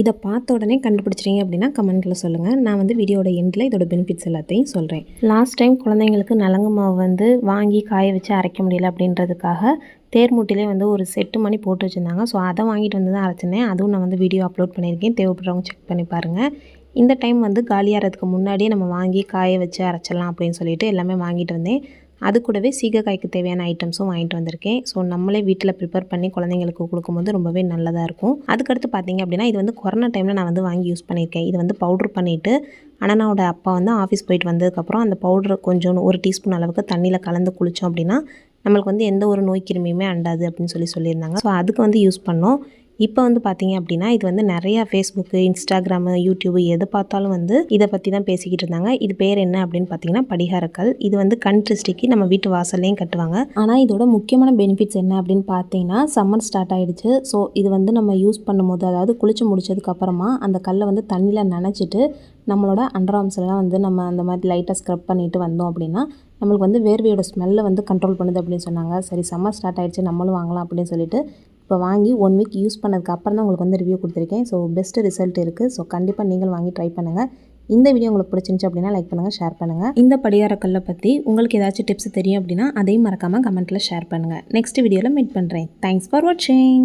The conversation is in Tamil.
இதை பார்த்த உடனே கண்டுபிடிச்சிங்க அப்படின்னா கமெண்ட்டில் சொல்லுங்கள். நான் வந்து வீடியோட எண்டில் இதோட பெனிஃபிட்ஸ் எல்லாத்தையும் சொல்கிறேன். லாஸ்ட் டைம் குழந்தைங்களுக்கு நலங்கு மாவு வந்து வாங்கி காய வச்சு அரைக்க முடியல அப்படின்றதுக்காக தேர்முட்டிலே வந்து ஒரு செட்டு மணி போட்டு வச்சுருந்தாங்க. ஸோ அதை வாங்கிட்டு வந்து தான் அரைச்சிருந்தேன். அதுவும் நான் வந்து வீடியோ அப்லோட் பண்ணியிருக்கேன். தேவைப்படுறவங்க செக் பண்ணி பாருங்கள். இந்த டைம் வந்து காலியாகிறதுக்கு முன்னாடியே நம்ம வாங்கி காய வச்சு அரைச்சிடலாம் அப்படின்னு சொல்லிட்டு எல்லாமே வாங்கிட்டு வந்தேன். அது கூடவே சீகக்காய்க்கு தேவையான ஐட்டம்ஸும் வாங்கிட்டு வந்திருக்கேன். ஸோ நம்மளே வீட்டில் ப்ரிப்பேர் பண்ணி குழந்தைங்களுக்கு கொடுக்கும்போது ரொம்பவே நல்லதாக இருக்கும். அதுக்கடுத்து பார்த்திங்க அப்படின்னா இது வந்து கொரோனா டைமில் நான் வந்து வாங்கி யூஸ் பண்ணியிருக்கேன். இது வந்து பவுட்ரு பண்ணிவிட்டு அண்ணனோட அப்பா வந்து ஆஃபீஸ் போயிட்டு வந்ததுக்கப்புறம் அந்த பவுட்ரு கொஞ்சம் 1 டீஸ்பூன் அளவுக்கு தண்ணியில் கலந்து குளித்தோம் அப்படின்னா நம்மளுக்கு வந்து எந்த ஒரு நோய் கிருமியுமே அண்டாது அப்படின்னு சொல்லியிருந்தாங்க. ஸோ அதுக்கு வந்து யூஸ் பண்ணோம். இப்போ வந்து பார்த்திங்க அப்படின்னா இது வந்து நிறையா ஃபேஸ்புக்கு, இன்ஸ்டாகிராமு, யூடியூபு எது பார்த்தாலும் வந்து இதை பற்றி தான் பேசிக்கிட்டு இருந்தாங்க. இது பேர் என்ன அப்படின்னு பார்த்தீங்கன்னா படிகாரக்கல். இது வந்து கண் திருஷ்டிக்கு நம்ம வீட்டு வாசல்லையும் கட்டுவாங்க. ஆனால் இதோட முக்கியமான பெனிஃபிட்ஸ் என்ன அப்படின்னு பார்த்தீங்கன்னா சம்மர் ஸ்டார்ட் ஆகிடுச்சு. ஸோ இது வந்து நம்ம யூஸ் பண்ணும்போது அதாவது குளிச்சு முடிச்சதுக்கப்புறமா அந்த கல்லை வந்து தண்ணியில் நனைச்சிட்டு நம்மளோட அண்டர் ஆர்ம்ஸ்லாம் வந்து நம்ம அந்த மாதிரி லைட்டாக ஸ்க்ரப் பண்ணிட்டு வந்தோம் அப்படின்னா நம்மளுக்கு வந்து வேர்வையோட ஸ்மெல்லை வந்து கண்ட்ரோல் பண்ணுது அப்படின்னு சொன்னாங்க. சரி சம்மர் ஸ்டார்ட் ஆகிடுச்சு நம்மளும் வாங்கலாம் அப்படின்னு சொல்லிட்டு இப்போ வாங்கி 1 வீக் யூஸ் பண்ணதுக்கு அப்புறம் தான் உங்களுக்கு வந்து ரிவ்யூ கொடுத்துருக்கேன். ஸோ பெஸ்ட் ரிசல்ட் இருக்குது. ஸோ கண்டிப்பாக நீங்களும் வாங்கி ட்ரை பண்ணுங்கள். இந்த வீடியோ உங்களுக்கு பிடிச்சிருந்துச்சு அப்படின்னா லைக் பண்ணுங்கள், ஷேர் பண்ணுங்கள். இந்த படிகாரக்கல்லை பற்றி உங்களுக்கு ஏதாச்சும் டிப்ஸ் தெரியும் அப்படின்னா அதையும் மறக்காமல் கமெண்ட்டில் ஷேர் பண்ணுங்கள். நெக்ஸ்ட் வீடியோவில் மீட் பண்ணுறேன். தேங்க்ஸ் ஃபார் வாட்சிங்.